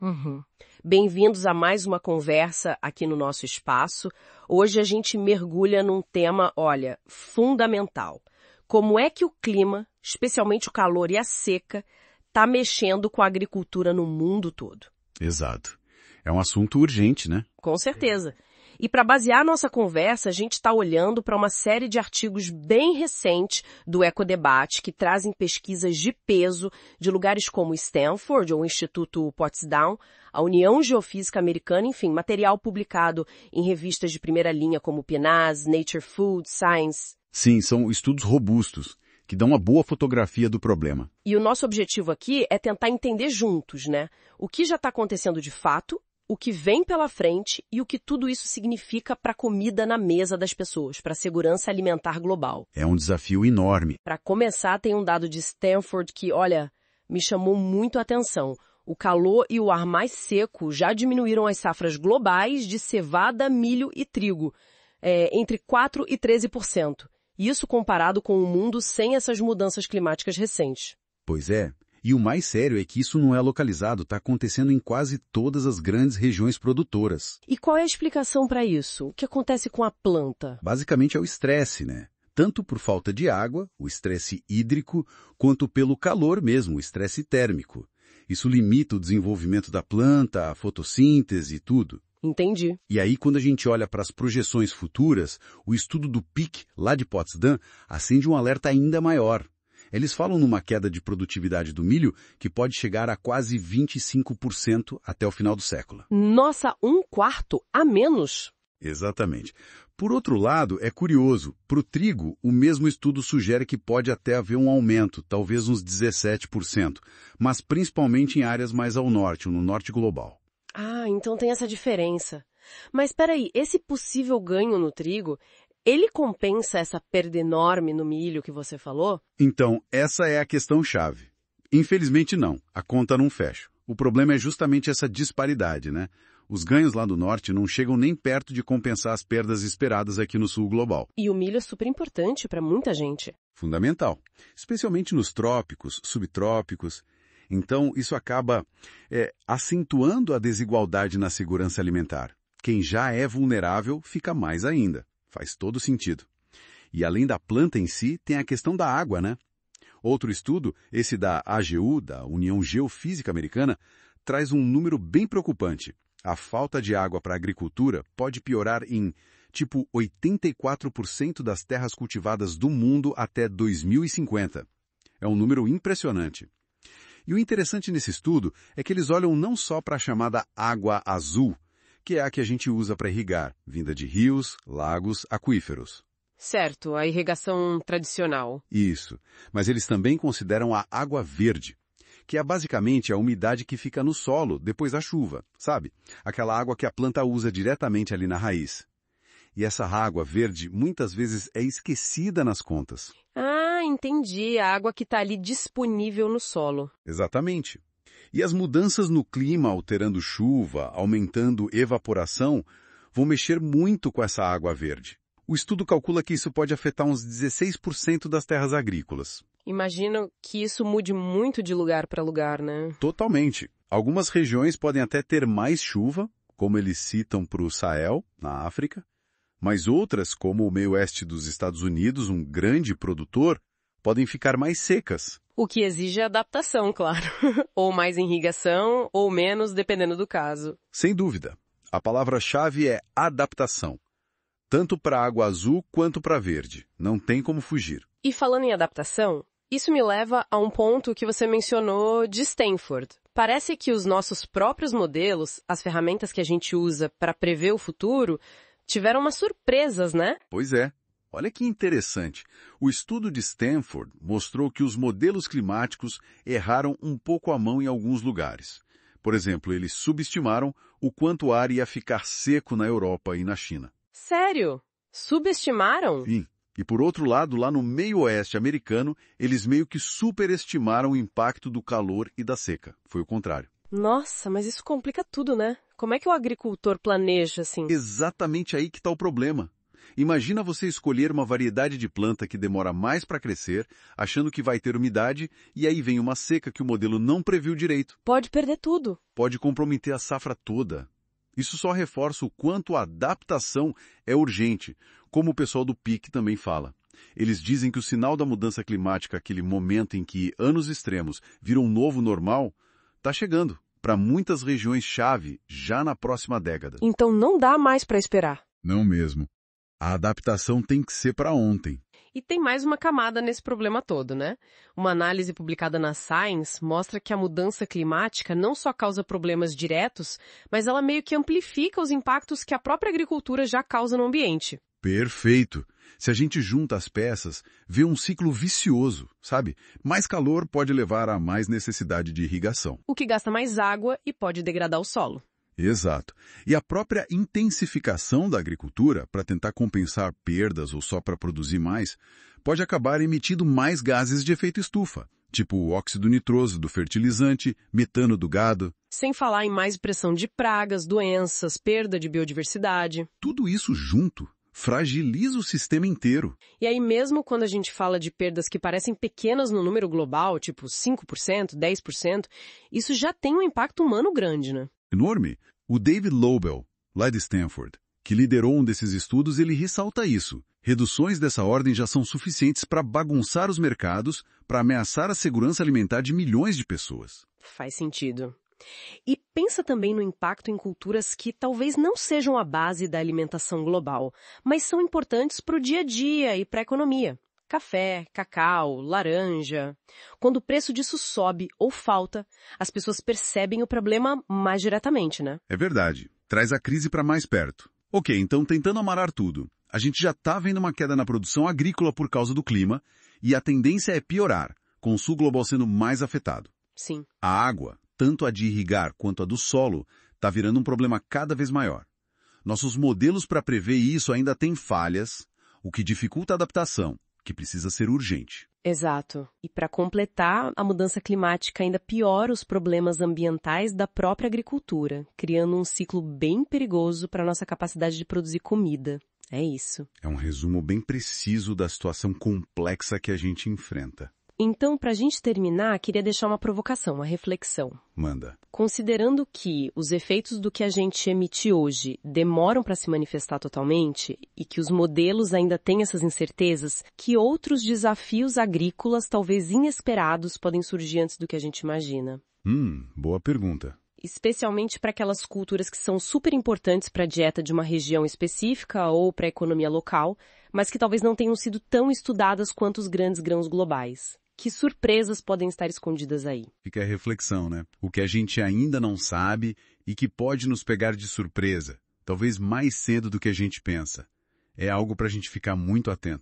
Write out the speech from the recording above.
Uhum. Bem-vindos a mais uma conversa aqui no nosso espaço. Hoje a gente mergulha num tema, olha, fundamental. Como é que o clima, especialmente o calor e a seca, está mexendo com a agricultura no mundo todo? Exato. É um assunto urgente, né? Com certeza. E para basear nossa conversa, a gente está olhando para uma série de artigos bem recentes do Ecodebate que trazem pesquisas de peso de lugares como Stanford ou o Instituto Potsdam, a União Geofísica Americana, enfim, material publicado em revistas de primeira linha como PNAS, Nature Food, Science. Sim, são estudos robustos, que dão uma boa fotografia do problema. E o nosso objetivo aqui é tentar entender juntos, né? O que já está acontecendo de fato, o que vem pela frente e o que tudo isso significa para a comida na mesa das pessoas, para a segurança alimentar global. É um desafio enorme. Para começar, tem um dado de Stanford que, olha, me chamou muito a atenção. O calor e o ar mais seco já diminuíram as safras globais de cevada, milho e trigo, entre 4% e 13%. Isso comparado com o mundo sem essas mudanças climáticas recentes. Pois é. E o mais sério é que isso não é localizado, está acontecendo em quase todas as grandes regiões produtoras. E qual é a explicação para isso? O que acontece com a planta? Basicamente é o estresse, né? Tanto por falta de água, o estresse hídrico, quanto pelo calor mesmo, o estresse térmico. Isso limita o desenvolvimento da planta, a fotossíntese e tudo. Entendi. E aí, quando a gente olha para as projeções futuras, o estudo do PIC, lá de Potsdam, acende um alerta ainda maior. Eles falam numa queda de produtividade do milho que pode chegar a quase 25% até o final do século. Nossa, 1/4 a menos? Exatamente. Por outro lado, é curioso, para o trigo, o mesmo estudo sugere que pode até haver um aumento, talvez uns 17%, mas principalmente em áreas mais ao norte, no norte global. Ah, então tem essa diferença. Mas peraí, esse possível ganho no trigo, ele compensa essa perda enorme no milho que você falou? Então, essa é a questão-chave. Infelizmente não, a conta não fecha. O problema é justamente essa disparidade, né? Os ganhos lá do norte não chegam nem perto de compensar as perdas esperadas aqui no sul global. E o milho é super importante para muita gente. Fundamental, especialmente nos trópicos, subtrópicos. Então, isso acaba acentuando a desigualdade na segurança alimentar. Quem já é vulnerável fica mais ainda. Faz todo sentido. E além da planta em si, tem a questão da água, né? Outro estudo, esse da AGU, da União Geofísica Americana, traz um número bem preocupante. A falta de água para a agricultura pode piorar em, 84% das terras cultivadas do mundo até 2050. É um número impressionante. E o interessante nesse estudo é que eles olham não só para a chamada água azul, que é a que a gente usa para irrigar, vinda de rios, lagos, aquíferos. Certo, a irrigação tradicional. Isso, mas eles também consideram a água verde, que é basicamente a umidade que fica no solo depois da chuva, sabe? Aquela água que a planta usa diretamente ali na raiz. E essa água verde muitas vezes é esquecida nas contas. Ah, entendi, a água que está ali disponível no solo. Exatamente. E as mudanças no clima, alterando chuva, aumentando evaporação, vão mexer muito com essa água verde. O estudo calcula que isso pode afetar uns 16% das terras agrícolas. Imagino que isso mude muito de lugar para lugar, né? Totalmente. Algumas regiões podem até ter mais chuva, como eles citam para o Sahel, na África, mas outras, como o meio oeste dos Estados Unidos, um grande produtor, podem ficar mais secas. O que exige adaptação, claro. Ou mais irrigação, ou menos, dependendo do caso. Sem dúvida. A palavra-chave é adaptação. Tanto para a água azul quanto para a verde. Não tem como fugir. E falando em adaptação, isso me leva a um ponto que você mencionou de Stanford. Parece que os nossos próprios modelos, as ferramentas que a gente usa para prever o futuro, tiveram umas surpresas, né? Pois é. Olha que interessante. O estudo de Stanford mostrou que os modelos climáticos erraram um pouco a mão em alguns lugares. Por exemplo, eles subestimaram o quanto o ar ia ficar seco na Europa e na China. Sério? Subestimaram? Sim. E por outro lado, lá no meio oeste americano, eles meio que superestimaram o impacto do calor e da seca. Foi o contrário. Nossa, mas isso complica tudo, né? Como é que o agricultor planeja assim? Exatamente aí que está o problema. Imagina você escolher uma variedade de planta que demora mais para crescer, achando que vai ter umidade, e aí vem uma seca que o modelo não previu direito. Pode perder tudo. Pode comprometer a safra toda. Isso só reforça o quanto a adaptação é urgente, como o pessoal do PIC também fala. Eles dizem que o sinal da mudança climática, aquele momento em que anos extremos viram um novo normal, está chegando para muitas regiões-chave já na próxima década. Então não dá mais para esperar. Não mesmo. A adaptação tem que ser para ontem. E tem mais uma camada nesse problema todo, né? Uma análise publicada na Science mostra que a mudança climática não só causa problemas diretos, mas ela meio que amplifica os impactos que a própria agricultura já causa no ambiente. Perfeito. Se a gente junta as peças, vê um ciclo vicioso, sabe? Mais calor pode levar a mais necessidade de irrigação. O que gasta mais água e pode degradar o solo. Exato. E a própria intensificação da agricultura, para tentar compensar perdas ou só para produzir mais, pode acabar emitindo mais gases de efeito estufa, tipo o óxido nitroso do fertilizante, metano do gado. Sem falar em mais pressão de pragas, doenças, perda de biodiversidade. Tudo isso junto fragiliza o sistema inteiro. E aí mesmo quando a gente fala de perdas que parecem pequenas no número global, tipo 5%, 10%, isso já tem um impacto humano grande, né? Enorme. O David Lobel, lá de Stanford, que liderou um desses estudos, ele ressalta isso. Reduções dessa ordem já são suficientes para bagunçar os mercados, para ameaçar a segurança alimentar de milhões de pessoas. Faz sentido. E pensa também no impacto em culturas que talvez não sejam a base da alimentação global, mas são importantes para o dia a dia e para a economia. Café, cacau, laranja. Quando o preço disso sobe ou falta, as pessoas percebem o problema mais diretamente, né? É verdade. Traz a crise para mais perto. Ok, então tentando amarar tudo. A gente já está vendo uma queda na produção agrícola por causa do clima e a tendência é piorar, com o sul global sendo mais afetado. Sim. A água, tanto a de irrigar quanto a do solo, está virando um problema cada vez maior. Nossos modelos para prever isso ainda têm falhas, o que dificulta a adaptação, que precisa ser urgente. Exato. E para completar, a mudança climática ainda piora os problemas ambientais da própria agricultura, criando um ciclo bem perigoso para a nossa capacidade de produzir comida. É isso. É um resumo bem preciso da situação complexa que a gente enfrenta. Então, para a gente terminar, queria deixar uma provocação, uma reflexão. Manda. Considerando que os efeitos do que a gente emite hoje demoram para se manifestar totalmente e que os modelos ainda têm essas incertezas, que outros desafios agrícolas, talvez inesperados, podem surgir antes do que a gente imagina? Boa pergunta. Especialmente para aquelas culturas que são super importantes para a dieta de uma região específica ou para a economia local, mas que talvez não tenham sido tão estudadas quanto os grandes grãos globais. Que surpresas podem estar escondidas aí? Fica a reflexão, né? O que a gente ainda não sabe e que pode nos pegar de surpresa, talvez mais cedo do que a gente pensa. É algo para a gente ficar muito atento.